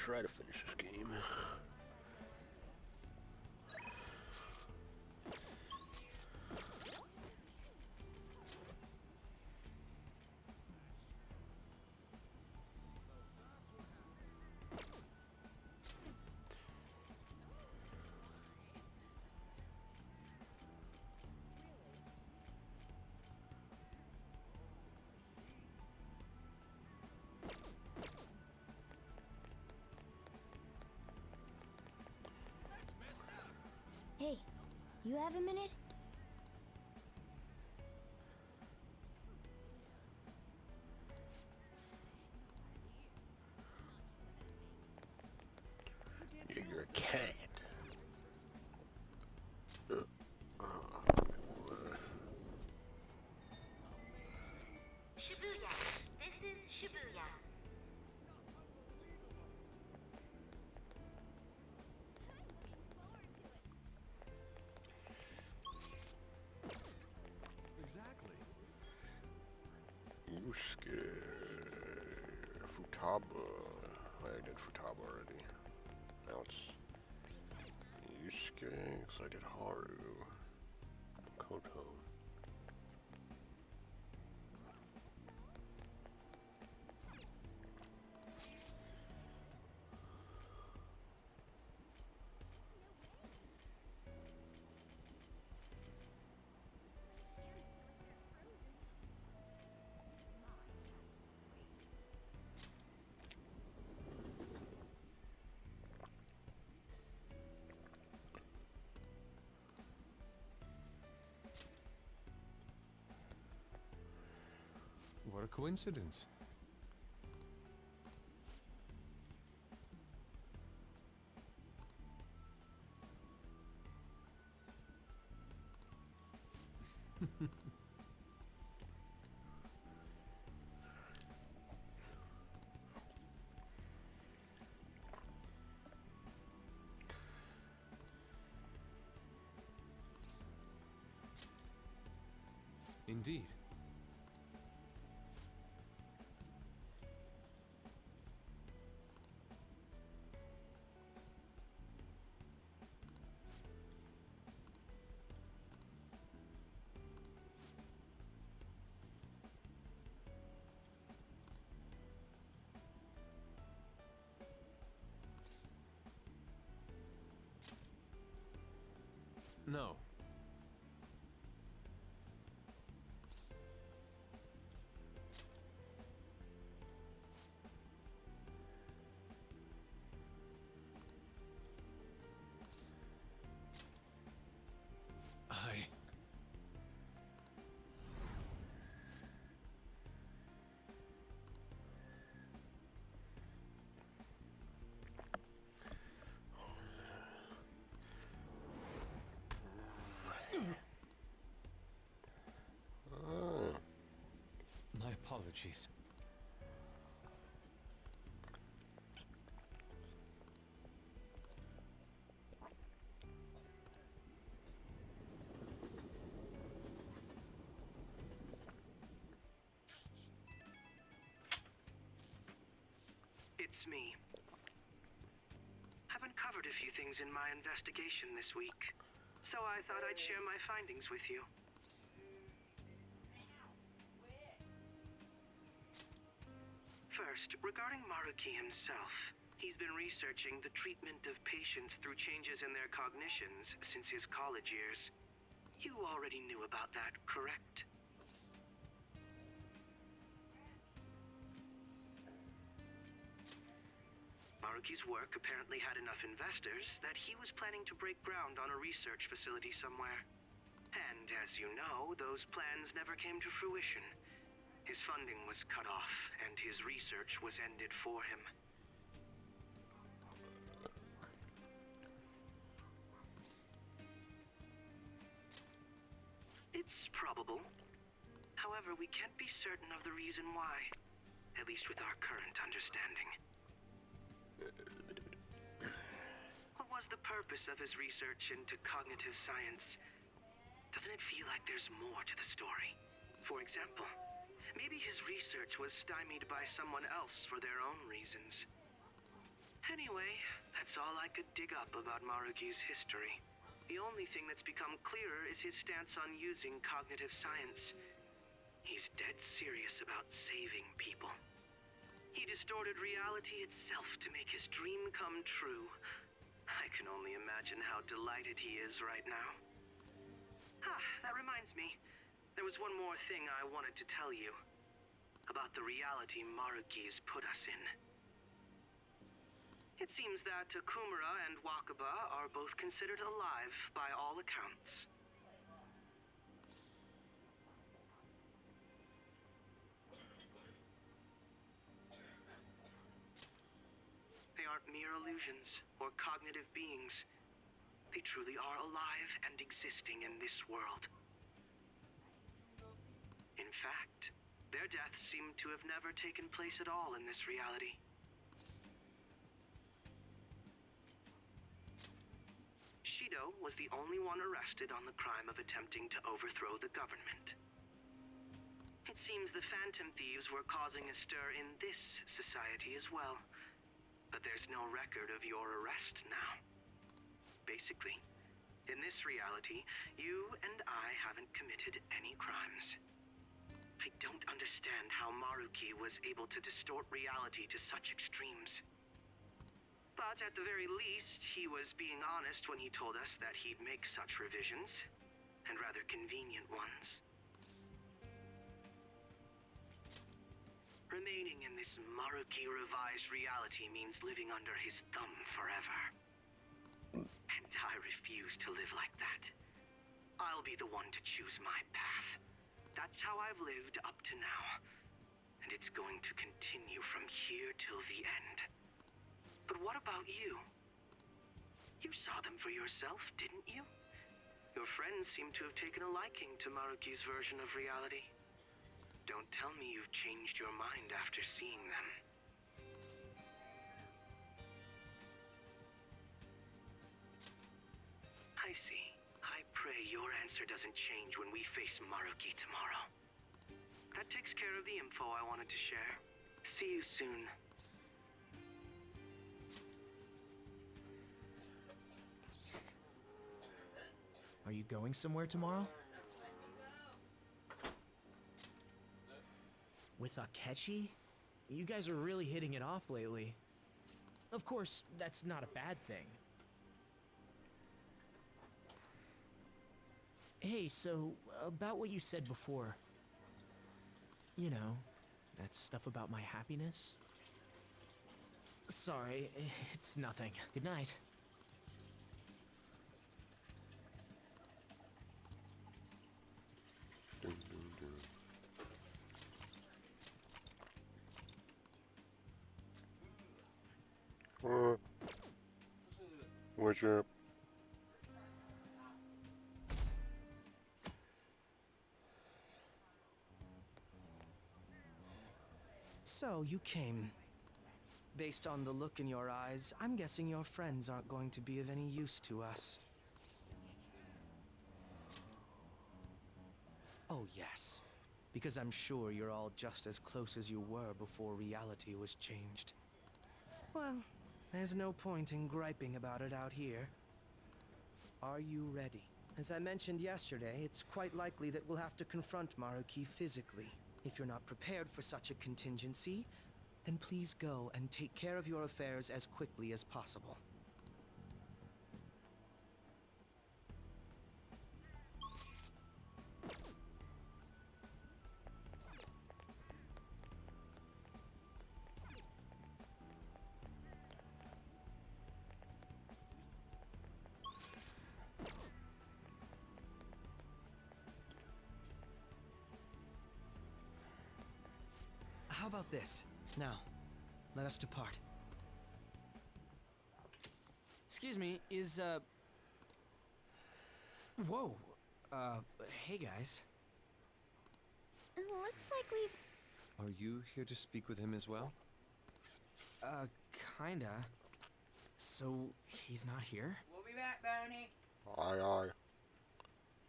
try to finish this game. Hey, you have a minute? Yeah, you're a cat. Shibuya. This is Shibuya. Exactly. Yusuke. Futaba. I did Futaba already. Now it's Yusuke, because I did Haru. Koto. What a coincidence. Indeed. No. I... Oh. My apologies. It's me. I've uncovered a few things in my investigation this week, so I thought I'd share my findings with you. First, regarding Maruki himself, he's been researching the treatment of patients through changes in their cognitions since his college years. You already knew about that, correct? Maruki's work apparently had enough investors that he was planning to break ground on a research facility somewhere. And as you know, those plans never came to fruition. His funding was cut off, and his research was ended for him. It's probable. However, we can't be certain of the reason why, at least with our current understanding. What was the purpose of his research into cognitive science? Doesn't it feel like there's more to the story? For example, maybe his research was stymied by someone else for their own reasons. Anyway, that's all I could dig up about Maruki's history. The only thing that's become clearer is his stance on using cognitive science. He's dead serious about saving people. He distorted reality itself to make his dream come true. I can only imagine how delighted he is right now. That reminds me. There was one more thing I wanted to tell you. About the reality Maruki's put us in. It seems that Kumara and Wakaba are both considered alive by all accounts. They aren't mere illusions or cognitive beings. They truly are alive and existing in this world. In fact, their deaths seem to have never taken place at all in this reality. Shido was the only one arrested on the crime of attempting to overthrow the government. It seems the Phantom Thieves were causing a stir in this society as well. But there's no record of your arrest now. Basically, in this reality, you and I haven't committed any crimes. I don't understand how Maruki was able to distort reality to such extremes. But at the very least, he was being honest when he told us that he'd make such revisions, and rather convenient ones. Remaining in this Maruki revised reality means living under his thumb forever. And I refuse to live like that. I'll be the one to choose my path. That's how I've lived up to now. And it's going to continue from here till the end. But what about you? You saw them for yourself, didn't you? Your friends seem to have taken a liking to Maruki's version of reality. Don't tell me you've changed your mind after seeing them. I see. I pray your answer doesn't change when we face Maruki tomorrow. That takes care of the info I wanted to share. See you soon. Are you going somewhere tomorrow? With Akechi? You guys are really hitting it off lately. Of course, that's not a bad thing. Hey, so, about what you said before. You know, that stuff about my happiness? Sorry, it's nothing. Good night. Dun, dun, dun. What's up? So, you came. Based on the look in your eyes, I'm guessing your friends aren't going to be of any use to us. Oh, yes. Because I'm sure you're all just as close as you were before reality was changed. Well, there's no point in griping about it out here. Are you ready? As I mentioned yesterday, it's quite likely that we'll have to confront Maruki physically. If you're not prepared for such a contingency, then please go and take care of your affairs as quickly as possible. How about this? Now, let us depart. Excuse me, Whoa! Hey guys. Looks like we've... Are you here to speak with him as well? Kinda. So, he's not here? We'll be back, Bounty. Aye, aye.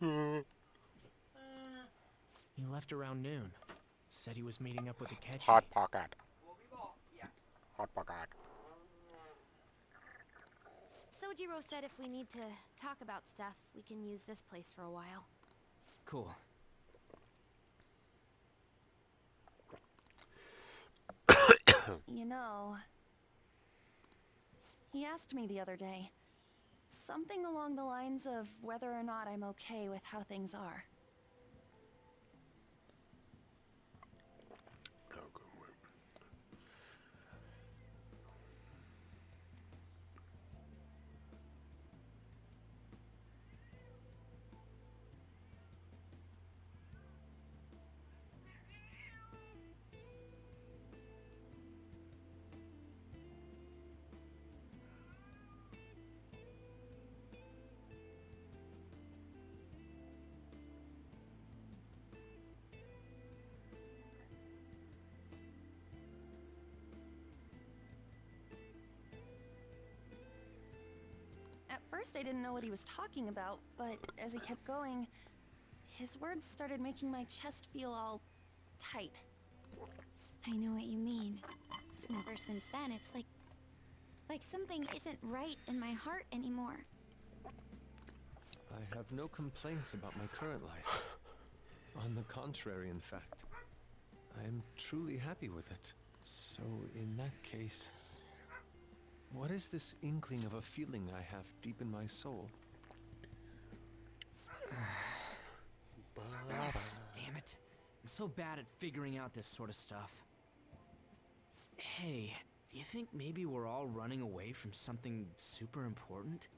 うん He left around noon. Said he was meeting up with Akechi. Hot pocket. We'll be back. Yeah. Hot pocket. Kojiro said if we need to talk about stuff, we can use this place for a while. Cool. You know, he asked me the other day, something along the lines of whether or not I'm okay with how things are. Oh, good work. At first I didn't know what he was talking about, but as he kept going, his words started making my chest feel all tight. I know what you mean. And ever since then, it's like something isn't right in my heart anymore. I have no complaints about my current life. On the contrary, in fact. I am truly happy with it. So, in that case, what is this inkling of a feeling I have deep in my soul? Damn it. I'm so bad at figuring out this sort of stuff. Hey, do you think maybe we're all running away from something super important?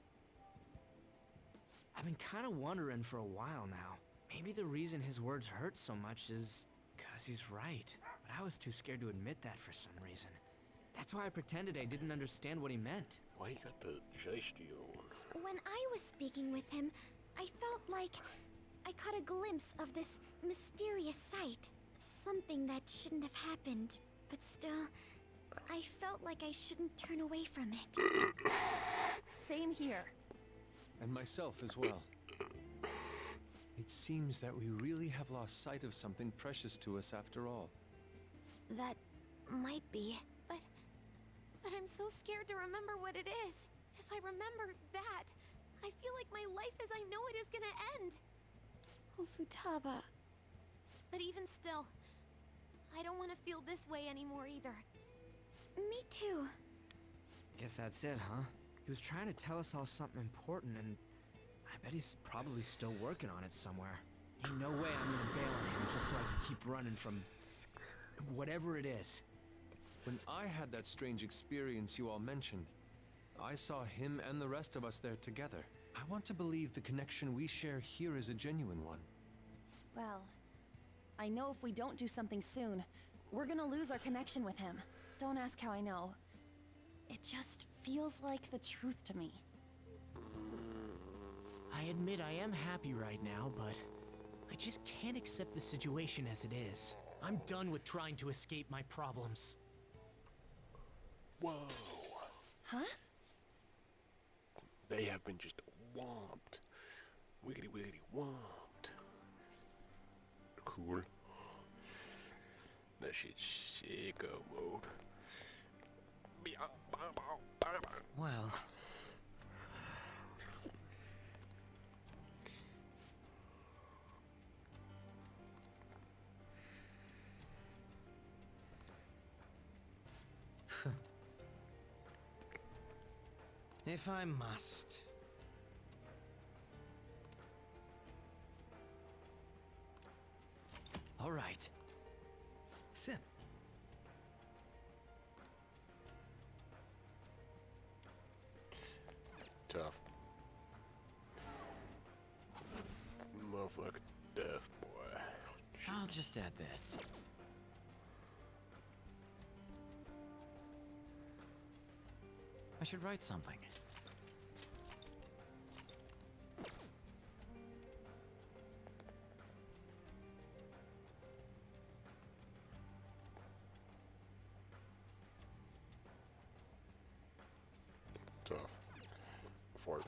I've been kind of wondering for a while now. Maybe the reason his words hurt so much is because he's right. But I was too scared to admit that for some reason. That's why I pretended I didn't understand what he meant. Why you got the shiesty on? When I was speaking with him, I felt like I caught a glimpse of this mysterious sight. Something that shouldn't have happened, but still, I felt like I shouldn't turn away from it. Same here. And myself as well. It seems that we really have lost sight of something precious to us after all. That might be, but I'm so scared to remember what it is. If I remember that, I feel like my life as I know it is gonna end. Oh, Futaba. But even still, I don't want to feel this way anymore either. Me too. Guess that's it, huh? He was trying to tell us all something important, and I bet he's probably still working on it somewhere. Ain't no way I'm gonna bail on him just so I can keep running from whatever it is. When I had that strange experience you all mentioned, I saw him and the rest of us there together. I want to believe the connection we share here is a genuine one. Well, I know if we don't do something soon, we're gonna lose our connection with him. Don't ask how I know. It just feels like the truth to me. I admit I am happy right now, but I just can't accept the situation as it is. I'm done with trying to escape my problems. Whoa. Huh? They have been just whomped. Wiggity wiggity whomped. Cool. That shit's sicko mode. Well, if I must. All right. Sip. Tough. Motherfucker death, boy. I'll just add this. I should write something. Tough. Fart.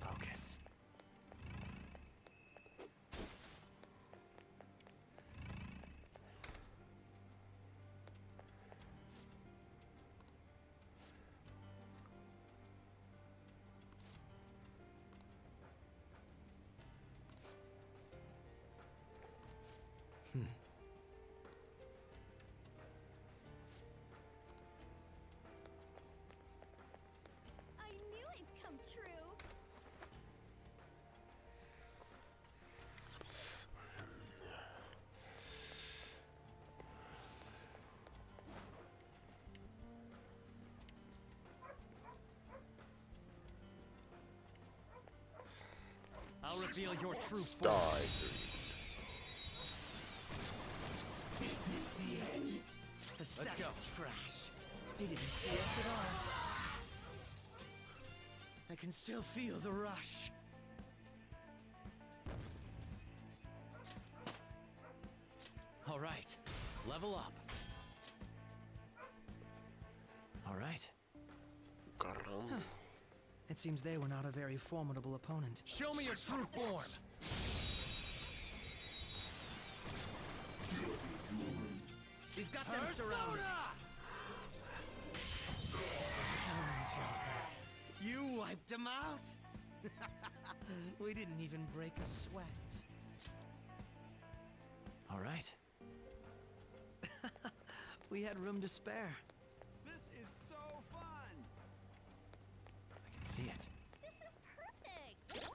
Focus. I knew it'd come true. I'll reveal your true form. Die. Let's go. Trash. They didn't see us at all. I can still feel the rush. All right. Level up. All right. Caramba. It seems they were not a very formidable opponent. Show me your true form. We've got them surrounded. Damn, Joker. You wiped them out. We didn't even break a sweat. All right. We had room to spare. This is so fun! I can see it. This is perfect.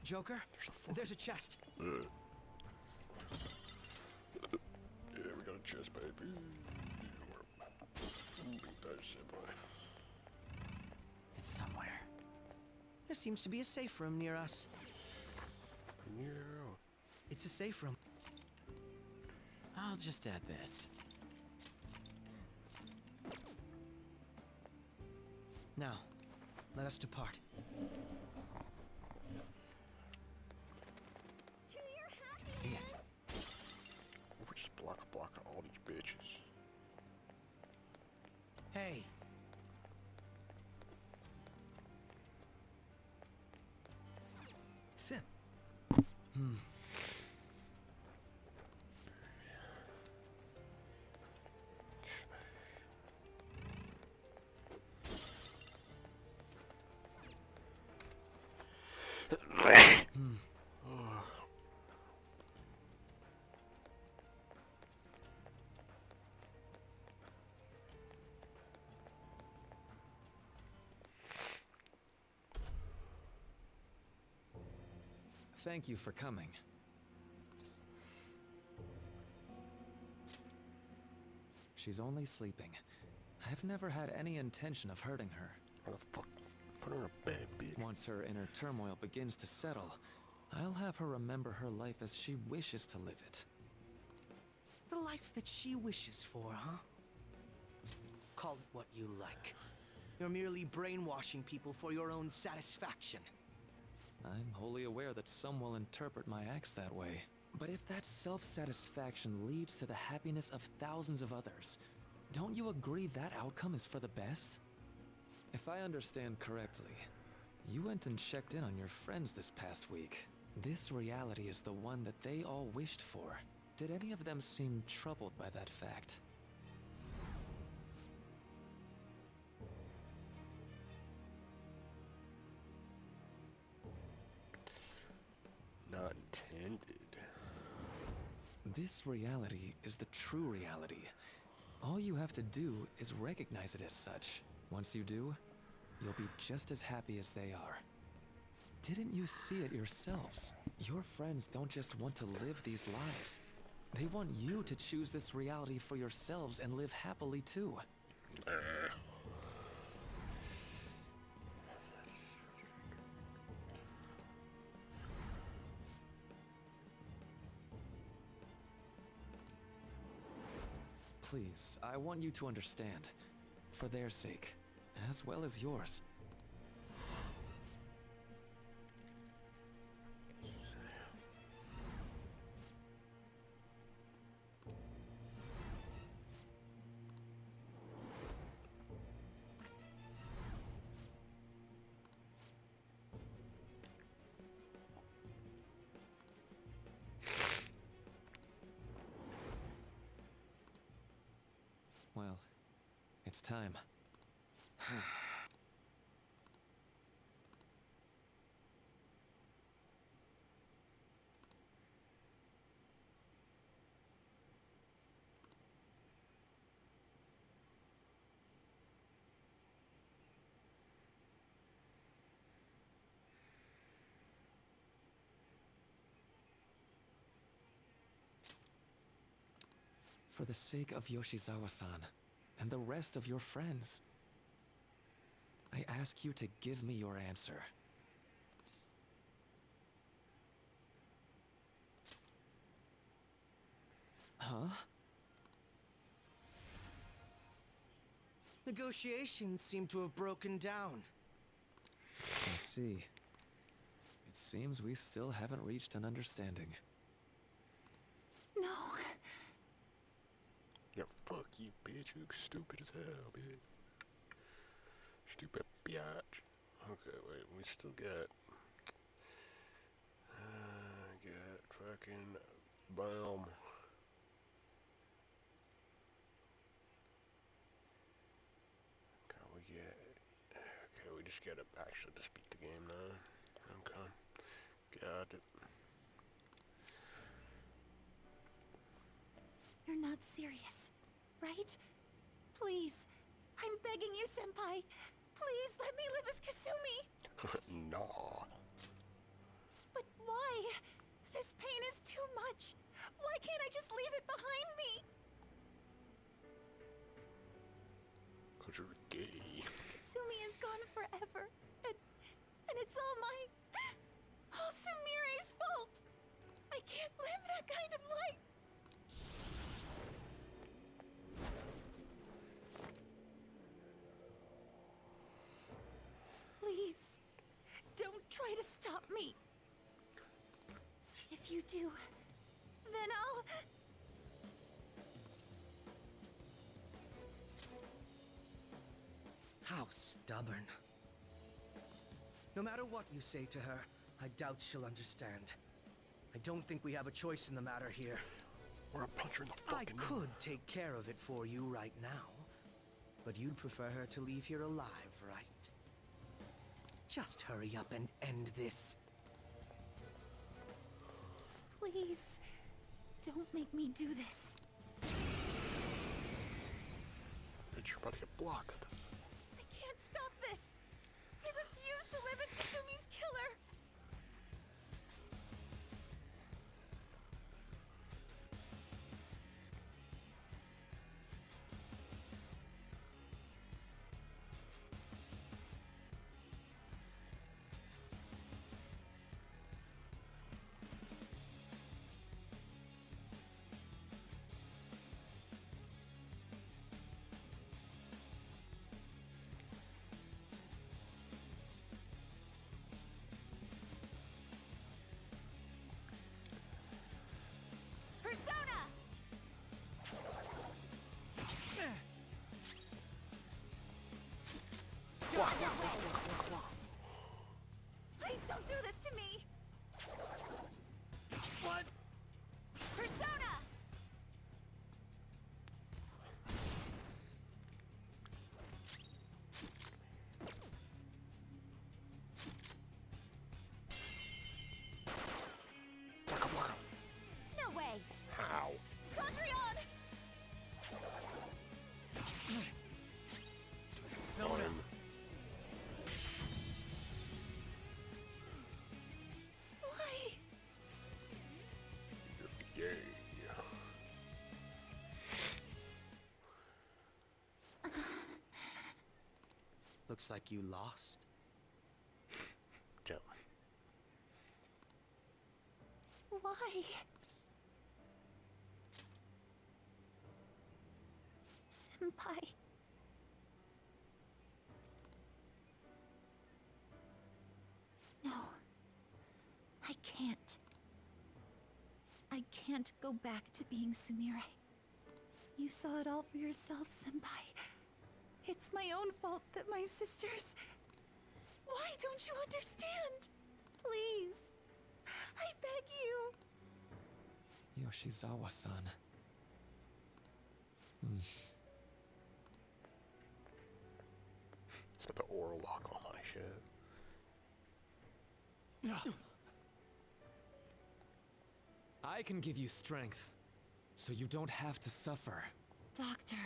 Joker, There's there's a chest. Yeah, we got a chest, baby. Beat that shit, boy. It's somewhere. There seems to be a safe room near us. Yeah. It's a safe room. I'll just add this. Now, let us depart. To your I can see it. We're just block all these bitches. Hey. Sim. Thank you for coming. She's only sleeping. I've never had any intention of hurting her. What the fuck? Put her in a bed, bitch. Once her inner turmoil begins to settle, I'll have her remember her life as she wishes to live it. The life that she wishes for, huh? Call it what you like. You're merely brainwashing people for your own satisfaction. I'm wholly aware that some will interpret my acts that way. But if that self-satisfaction leads to the happiness of thousands of others, don't you agree that outcome is for the best? If I understand correctly, you went and checked in on your friends this past week. This reality is the one that they all wished for. Did any of them seem troubled by that fact? Not intended. This reality is the true reality. All you have to do is recognize it as such. Once you do, you'll be just as happy as they are. Didn't you see it yourselves? Your friends don't just want to live these lives. They want you to choose this reality for yourselves and live happily too. Please, I want you to understand. For their sake, as well as yours. Well, it's time. For the sake of Yoshizawa-san and the rest of your friends, I ask you to give me your answer. Huh? Negotiations seem to have broken down. I see. It seems we still haven't reached an understanding. No. Yeah, fuck you, bitch. You look stupid as hell, bitch. Stupid biatch. Okay, wait, we still got... got fucking... Boom. Okay, we just gotta actually just beat the game now. Okay. Got it. You're not serious, right? Please. I'm begging you, Senpai. Please let me live as Kasumi. Nah. But It's all Sumire's fault. I can't live that kind of life. Please, don't try to stop me. If you do, then I'll... How stubborn. No matter what you say to her, I doubt she'll understand. I don't think we have a choice in the matter here. Or a puncher in the I fucking could take care of it for you right now, but you'd prefer her to leave here alive, right? Just hurry up and end this. Please, don't make me do this. Bitch, you're about to get blocked. I can't stop this. I refuse to live as Kasumi's killer. Persona! Please don't do this to me! What? Persona! No way! How? Sondrion! Persona. Why? Yay. Looks like you lost. Chill. Why? Senpai. No. I can't. I can't go back to being Sumire. You saw it all for yourself, Senpai. It's my own fault that my sisters... Why don't you understand? Please. I beg you. Yoshizawa-san. It's got the oral lock on my shit. I can give you strength, so you don't have to suffer. Doctor.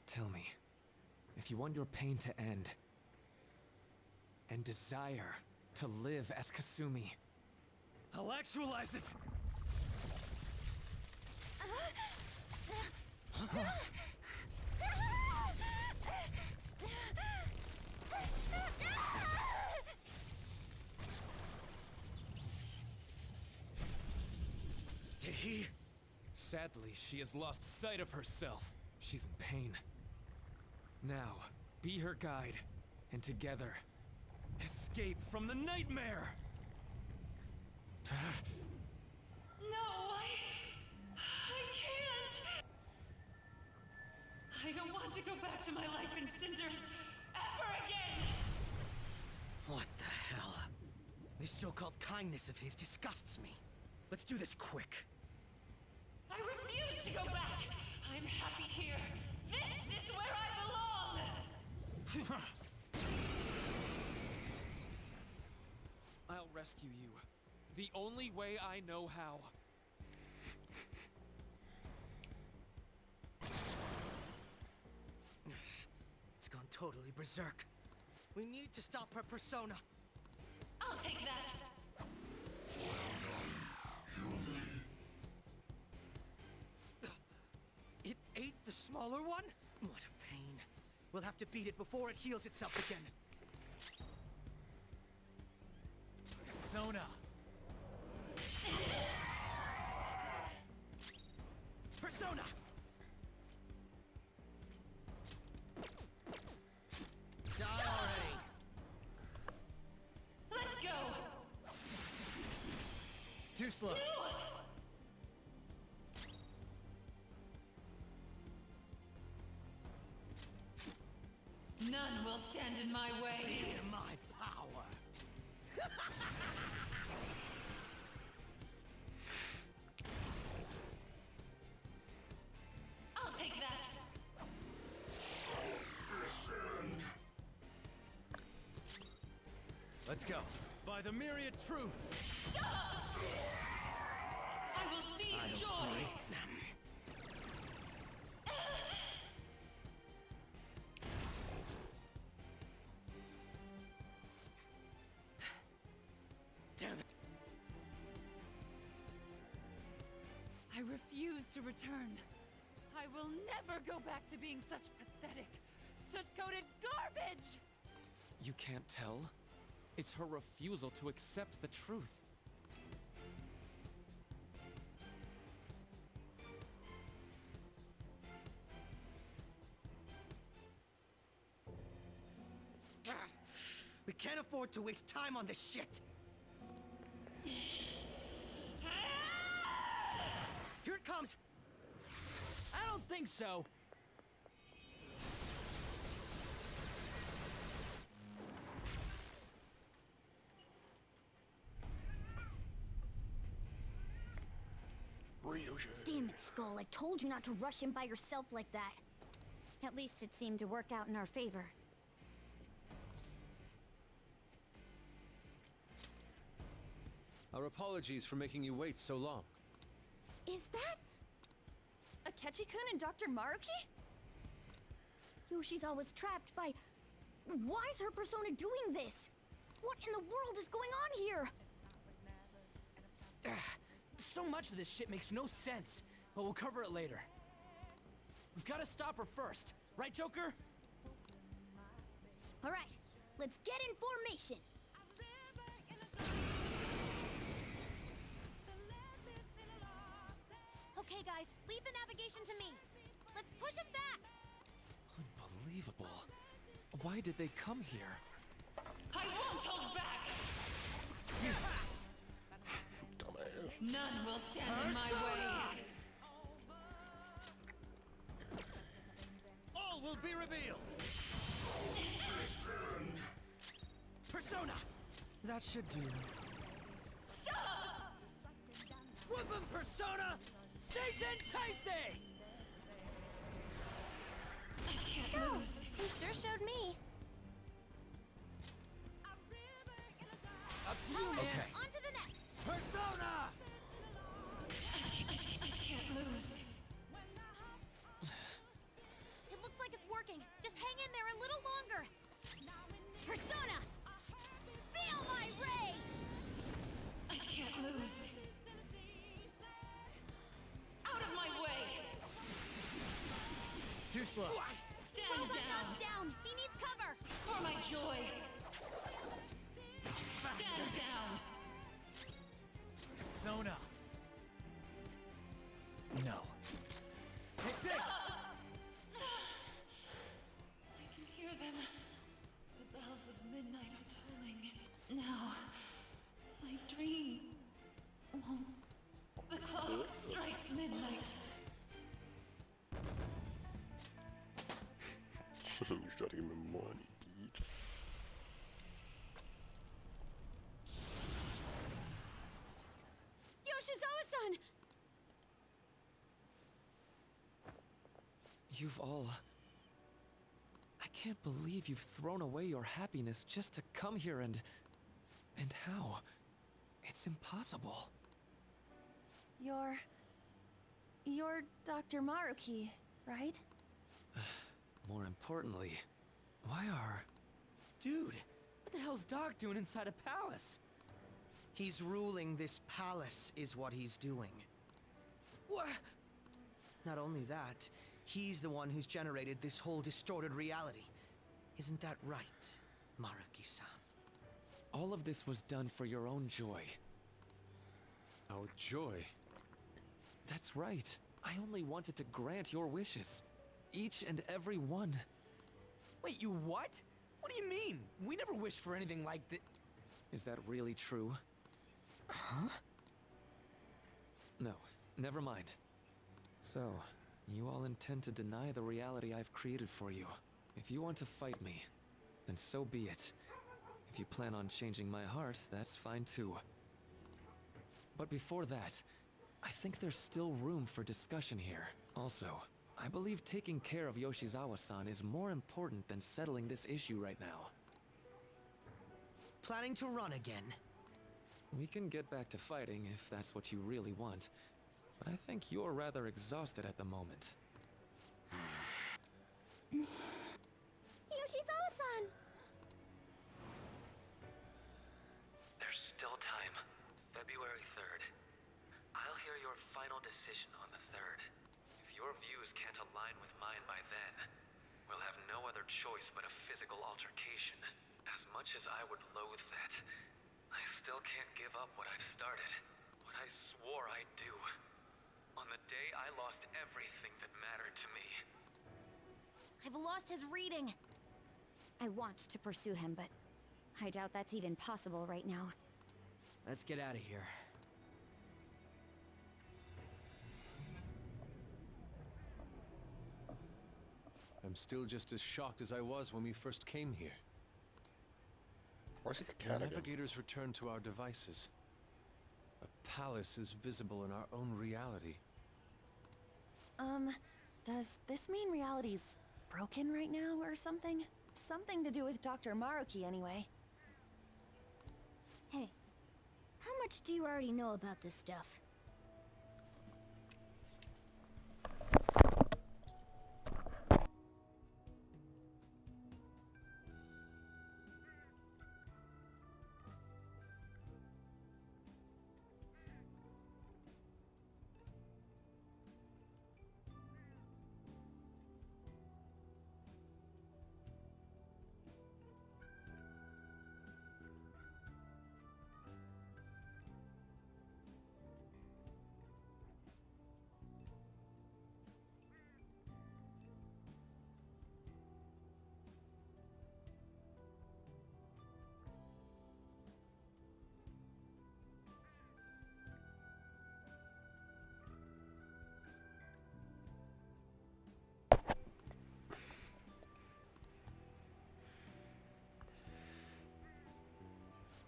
Tell me, if you want your pain to end, and desire to live as Kasumi, I'll actualize it! Did he? Sadly, she has lost sight of herself. She's in pain. Now, be her guide, and together, escape from the nightmare! No, I can't. I don't want to go back to my life in cinders ever again. What the hell? This so-called kindness of his disgusts me. Let's do this quick. I refuse to go back. I'm happy here. This is where I belong. I'll rescue you. The only way I know how. It's gone totally berserk. We need to stop her persona. I'll take that. It ate the smaller one? What a pain. We'll have to beat it before it heals itself again. Persona! Persona! Die already! Let's go! Too slow. None will stand in my way. Fear my power. I'll take that. Let's go. By the myriad truths. I will seize joy. Break them. Damn it. I refuse to return. I will never go back to being such pathetic, soot-coated garbage! You can't tell? It's her refusal to accept the truth. We can't afford to waste time on this shit. Here it comes. I don't think so. Real shit. Damn it, Skull. I told you not to rush in by yourself like that. At least it seemed to work out in our favor. Our apologies for making you wait so long. Is that Akechi-kun and Dr. Maruki? Yoshi's always trapped by... Why is her persona doing this? What in the world is going on here? So much of this shit makes no sense, but we'll cover it later. We've got to stop her first, right, Joker? All right, let's get in formation. Okay, guys, leave the navigation to me. Let's push him back. Unbelievable. Why did they come here? I won't hold back! Dumbass. None will stand in my way! All will be revealed. Persona! That should do. Stop! Whoop 'em, Persona! Satan Taisei! I can't Go! lose. You sure showed me. Up to you, man. Okay. On to the next. Persona! I can't lose. It looks like it's working. Just hang in there a little longer. Persona! Feel my rage! I can't lose. Out of my way! Too slow. Stand Robot down! Dog's down. He needs cover. For my joy! Stand down! Persona. No. Take this! I can hear them. The bells of midnight are tolling. Now, my dream. The clock strikes midnight. Who's trying to give me money, bitch? Yoshizawa-san! You've all... I can't believe you've thrown away your happiness just to come here and how? It's impossible. You're Dr. Maruki, right? More importantly, why are... Dude, what the hell's Doc doing inside a palace? He's ruling this palace, is what he's doing. What? Not only that, he's the one who's generated this whole distorted reality. Isn't that right, Maruki-san? All of this was done for your own joy. Our joy? That's right. I only wanted to grant your wishes. Each and every one. Wait, you what? What do you mean? We never wished for anything like that. Is that really true? Huh? No, never mind. So, you all intend to deny the reality I've created for you. If you want to fight me, then so be it. If you plan on changing my heart, that's fine too. But before that, I think there's still room for discussion here. Also, I believe taking care of Yoshizawa-san is more important than settling this issue right now. Planning to run again. We can get back to fighting if that's what you really want, but I think you're rather exhausted at the moment. Yoshizawa-san! There's still time. February 3rd. I'll hear your final decision on the 3rd. If your views can't align with mine by then, we'll have no other choice but a physical altercation. As much as I would loathe that, I still can't give up what I've started. What I swore I'd do. On the day I lost everything that mattered to me. I've lost his reading. I want to pursue him, but I doubt that's even possible right now. Let's get out of here. I'm still just as shocked as I was when we first came here. Why's he a The cat again? navigators returned to our devices. A palace is visible in our own reality. Does this mean reality's broken right now or something? Something to do with Dr. Maruki, anyway. Hey, how much do you already know about this stuff?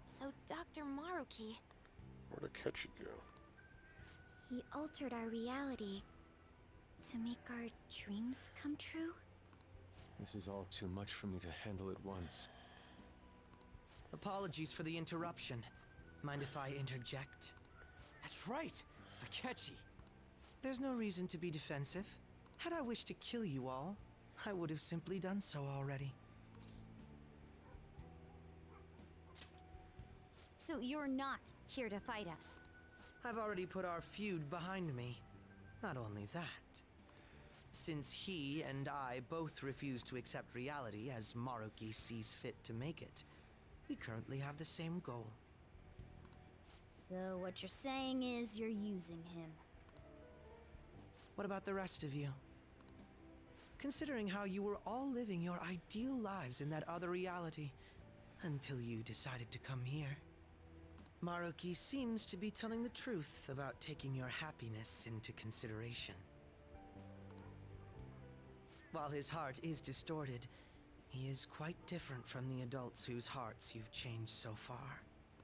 So Dr. Maruki, Where'd Akechi go? he altered our reality to make our dreams come true? This is all too much for me to handle at once. Apologies for the interruption. Mind if I interject? That's right! Akechi! There's no reason to be defensive. Had I wished to kill you all, I would have simply done so already. So you're not here to fight us? I've already put our feud behind me. Not only that, since he and I both refuse to accept reality as Maruki sees fit to make it, we currently have the same goal. So what you're saying is you're using him. What about the rest of you? Considering how you were all living your ideal lives in that other reality, until you decided to come here. Maruki seems to be telling the truth about taking your happiness into consideration. While his heart is distorted, he is quite different from the adults whose hearts you've changed so far.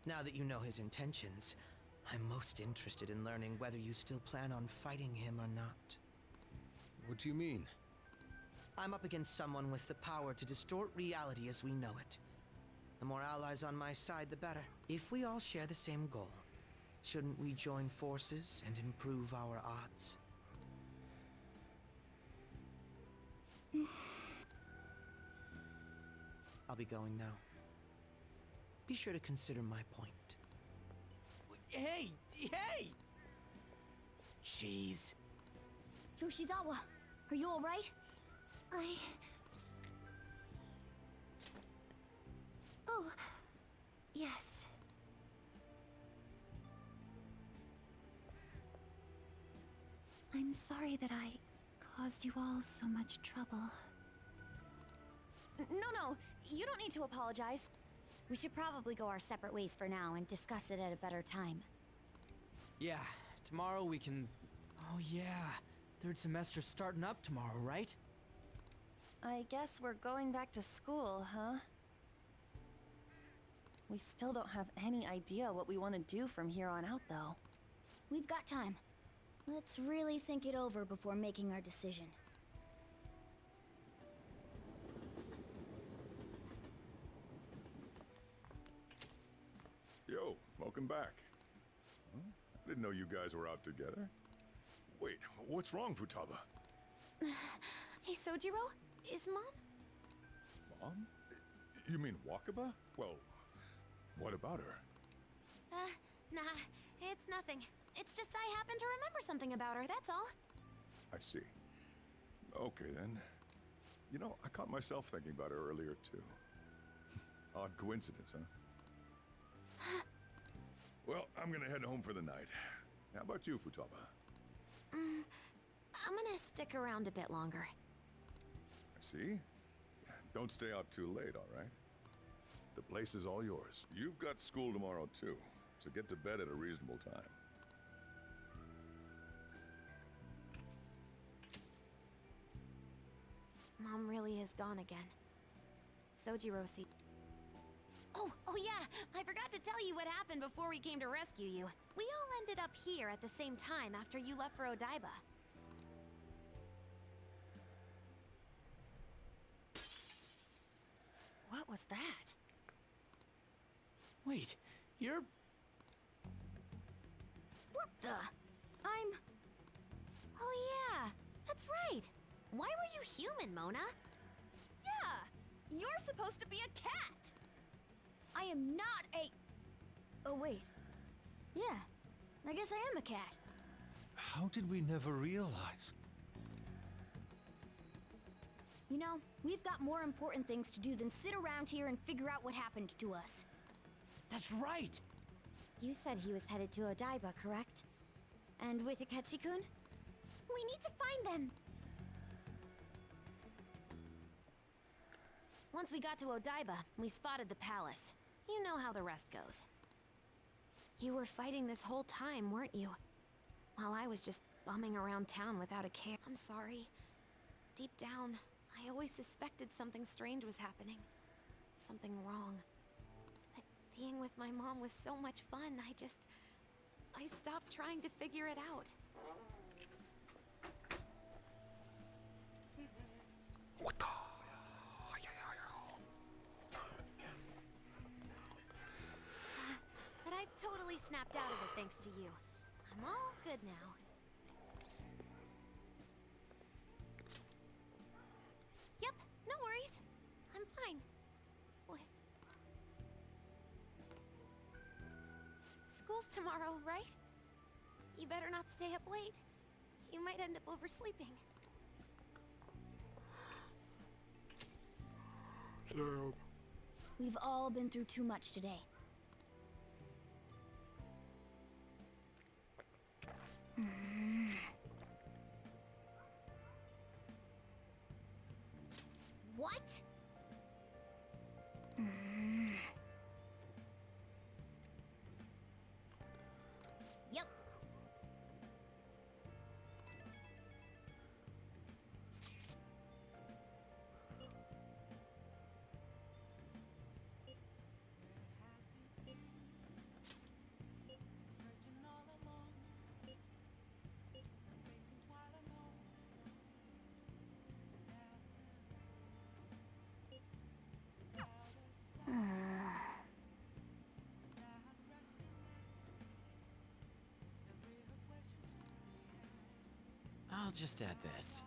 Now that you know his intentions, I'm most interested in learning whether you still plan on fighting him or not. What do you mean? I'm up against someone with the power to distort reality as we know it. The more allies on my side, the better. If we all share the same goal, shouldn't we join forces and improve our odds? I'll be going now. Be sure to consider my point. Hey! Hey! Jeez. Yoshizawa, are you alright? Oh, Yes. I'm sorry that I caused you all so much trouble. No, you don't need to apologize. We should probably go our separate ways for now and discuss it at a better time. Yeah, tomorrow we can... Oh yeah, third semester's starting up tomorrow, right? I guess we're going back to school, huh? We still don't have any idea what we want to do from here on out, though. We've got time. Let's really think it over before making our decision. Yo, welcome back. Huh? I didn't know you guys were out together. Wait, what's wrong, Futaba? Hey, Sojiro? Is Mom? Mom? You mean Wakaba? Well, what about her? Nah, it's nothing. It's just I happen to remember something about her, that's all. I see. Okay, then. You know, I caught myself thinking about her earlier, too. Odd coincidence, huh? Well, I'm gonna head home for the night. How about you, Futaba? I'm gonna stick around a bit longer. I see. Don't stay out too late, all right? The place is all yours. You've got school tomorrow, too, so get to bed at a reasonable time. Mom really is gone again. Sojiro see. Oh yeah, I forgot to tell you what happened before we came to rescue you. We all ended up here at the same time after you left for Odaiba. What was that? Wait, you're... What the? Oh yeah, that's right. Why were you human, Mona? Yeah! You're supposed to be a cat! I am not a... Oh wait. Yeah, I guess I am a cat. How did we never realize? You know, we've got more important things to do than sit around here and figure out what happened to us. That's right! You said he was headed to Odaiba, correct? And with Akechi-kun? We need to find them! Once we got to Odaiba, we spotted the palace. You know how the rest goes. You were fighting this whole time, weren't you? While I was just bumming around town without a care. I'm sorry. Deep down, I always suspected something strange was happening. Something wrong. But being with my mom was so much fun, I stopped trying to figure it out. What the? But I've totally snapped out of it thanks to you. I'm all good now. Yep, no worries. I'm fine. With... School's tomorrow, right? You better not stay up late. You might end up oversleeping. We've all been through too much today. What? Yep. I'll just add this.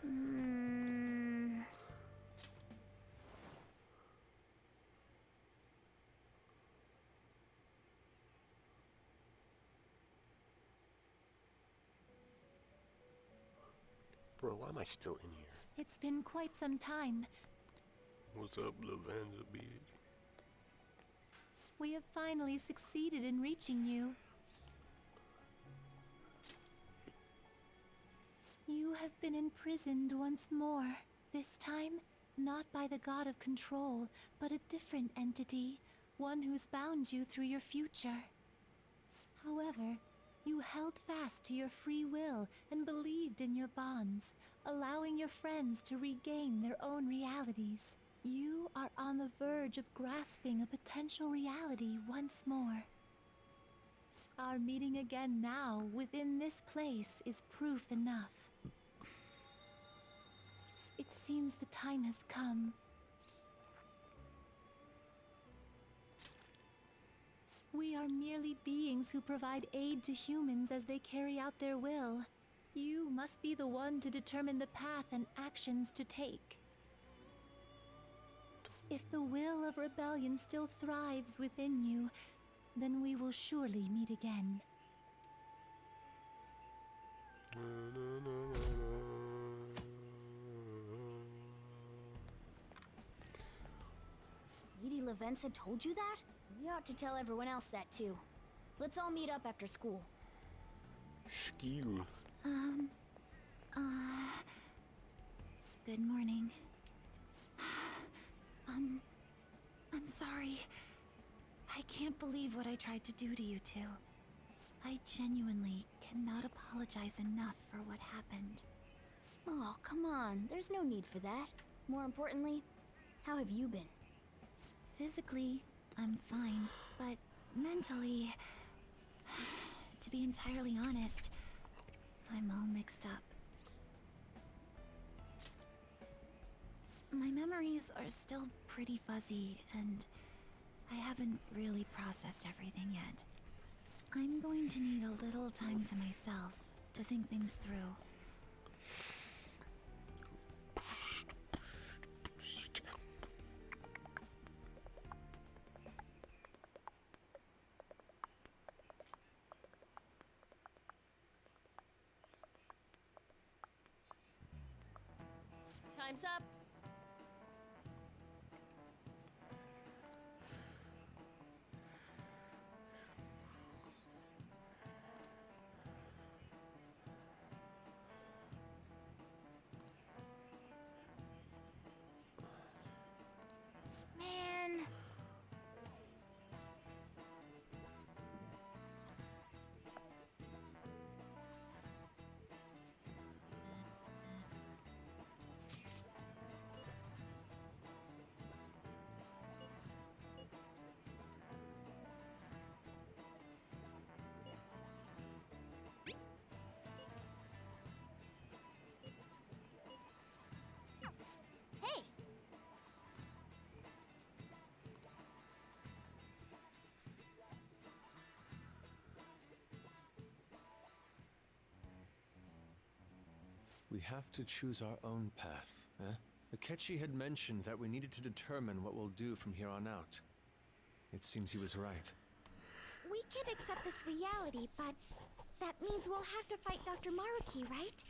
Hmm. Bro, why am I still in here? It's been quite some time. What's up, Lavanza bitch? We have finally succeeded in reaching you. You have been imprisoned once more. This time, not by the god of control, but a different entity, one who's bound you through your future. However, you held fast to your free will and believed in your bonds, allowing your friends to regain their own realities. You are on the verge of grasping a potential reality once more. Our meeting again now, within this place, is proof enough. It seems the time has come. We are merely beings who provide aid to humans as they carry out their will. You must be the one to determine the path and actions to take. If the will of rebellion still thrives within you, then we will surely meet again. Lady Lavenza told you that? You ought to tell everyone else that too. Let's all meet up after school. Skill. Good morning. I'm sorry. I can't believe what I tried to do to you two. I genuinely cannot apologize enough for what happened. Oh, come on. There's no need for that. More importantly, how have you been? Physically, I'm fine, but mentally, to be entirely honest, I'm all mixed up. My memories are still pretty fuzzy, and I haven't really processed everything yet. I'm going to need a little time to myself to think things through. Time's up. Man. Hey! We have to choose our own path, eh? Akechi had mentioned that we needed to determine what we'll do from here on out. It seems he was right. We can accept this reality, but that means we'll have to fight Dr. Maruki, right?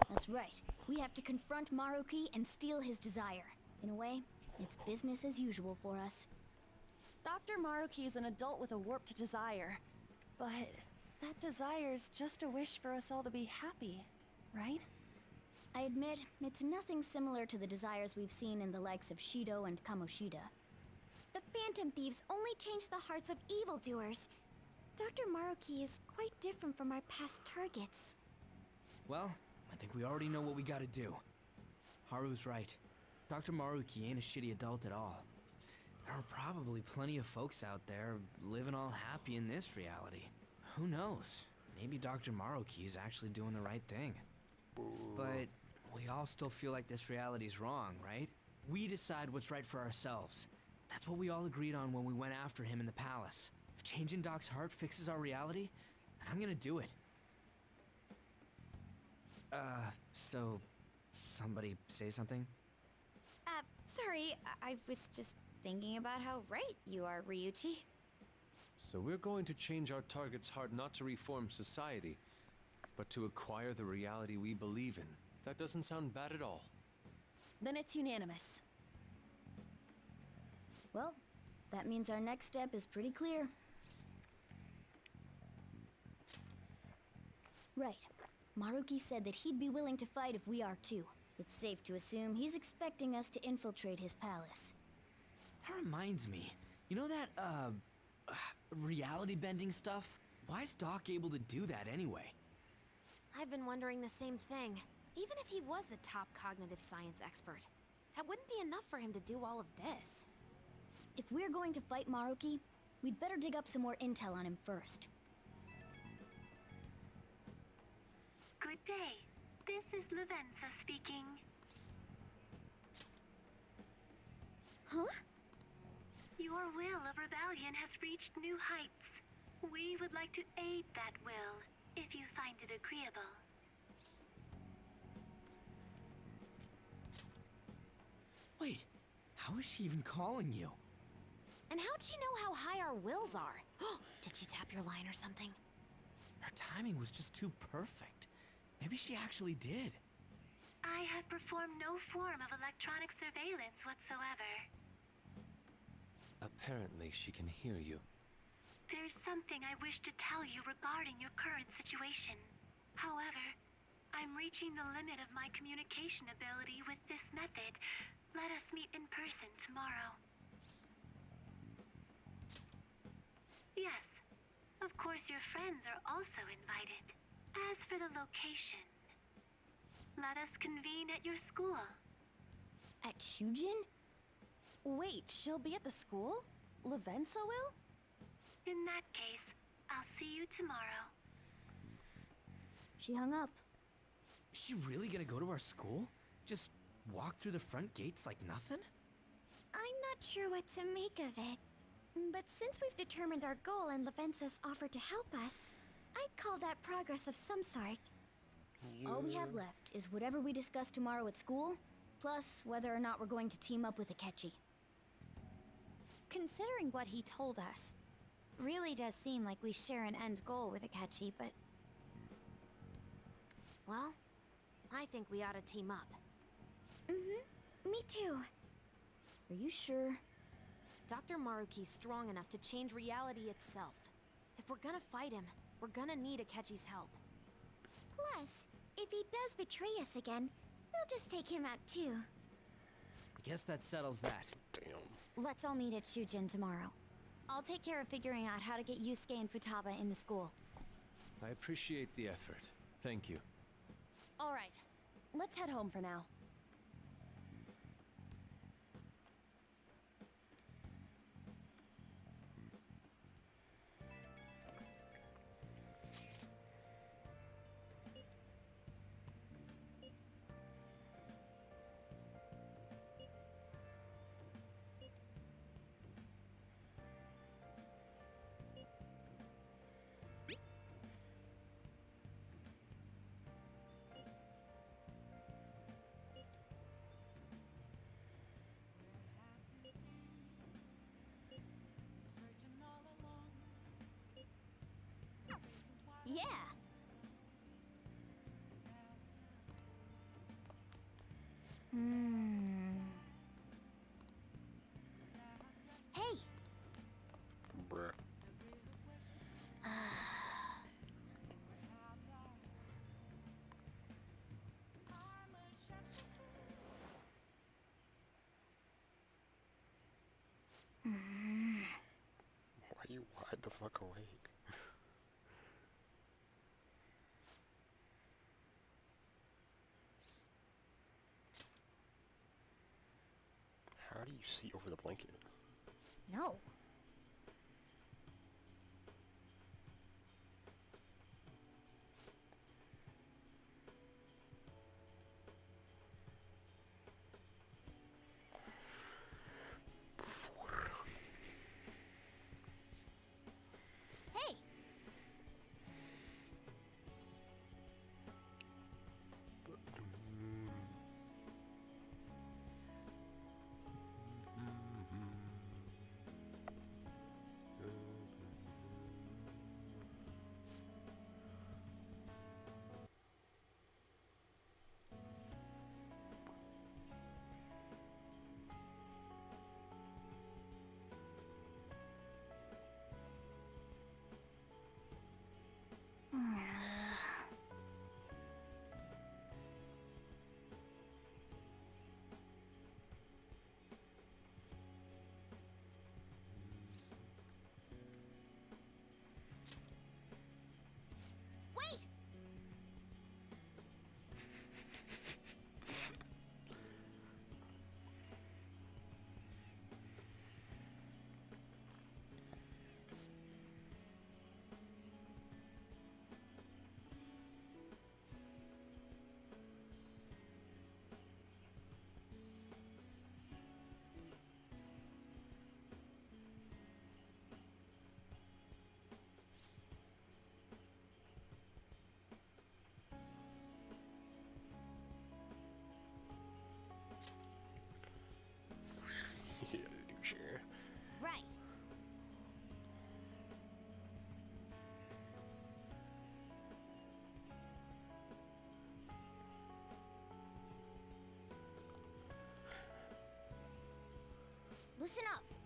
That's right. We have to confront Maruki and steal his desire. In a way, it's business as usual for us. Dr. Maruki is an adult with a warped desire. But that desire's just a wish for us all to be happy, right? I admit, it's nothing similar to the desires we've seen in the likes of Shido and Kamoshida. The Phantom Thieves only change the hearts of evildoers. Dr. Maruki is quite different from our past targets. Well, I think we already know what we gotta do. Haru's right. Dr. Maruki ain't a shitty adult at all. There are probably plenty of folks out there living all happy in this reality. Who knows? Maybe Dr. Maruki is actually doing the right thing. But we all still feel like this reality's wrong, right? We decide what's right for ourselves. That's what we all agreed on when we went after him in the palace. If changing Doc's heart fixes our reality, then I'm gonna do it. So, somebody say something? Sorry, I was just thinking about how right you are, Ryuchi. So we're going to change our target's heart not to reform society, but to acquire the reality we believe in. That doesn't sound bad at all. Then it's unanimous. Well, that means our next step is pretty clear. Right. Maruki said that he'd be willing to fight if we are too. It's safe to assume he's expecting us to infiltrate his palace. That reminds me. You know that, reality bending stuff? Why is Doc able to do that anyway? I've been wondering the same thing. Even if he was the top cognitive science expert, that wouldn't be enough for him to do all of this. If we're going to fight Maruki, we'd better dig up some more intel on him first. Good day. This is Lavenza speaking. Huh? Your will of rebellion has reached new heights. We would like to aid that will, if you find it agreeable. Wait, how is she even calling you? And how'd she know how high our wills are? Did she tap your line or something? Her timing was just too perfect. Maybe she actually did. I have performed no form of electronic surveillance whatsoever. Apparently, she can hear you. There's something I wish to tell you regarding your current situation. However, I'm reaching the limit of my communication ability with this method. Let us meet in person tomorrow. Yes, of course your friends are also invited. As for the location, let us convene at your school. At Shujin? Wait, she'll be at the school? Lavenza will? In that case, I'll see you tomorrow. She hung up. Is she really gonna go to our school? Just walk through the front gates like nothing? I'm not sure what to make of it. But since we've determined our goal and Lavenza's offered to help us, I'd call that progress of some sort. All we have left is whatever we discuss tomorrow at school, plus whether or not we're going to team up with Akechi. Considering what he told us, really does seem like we share an end goal with Akechi, but... Well, I think we ought to team up. Me too. Are you sure? Dr. Maruki's strong enough to change reality itself. If we're gonna fight him, we're gonna need Akechi's help. Plus, if he does betray us again, we'll just take him out too. I guess that settles that. Damn. Let's all meet at Shujin tomorrow. I'll take care of figuring out how to get Yusuke and Futaba in the school. I appreciate the effort. Thank you. All right, let's head home for now. Yeah. Hey. Bruh. Why you wide the fuck awake? How do you see over the blanket? No. Hey. Listen up.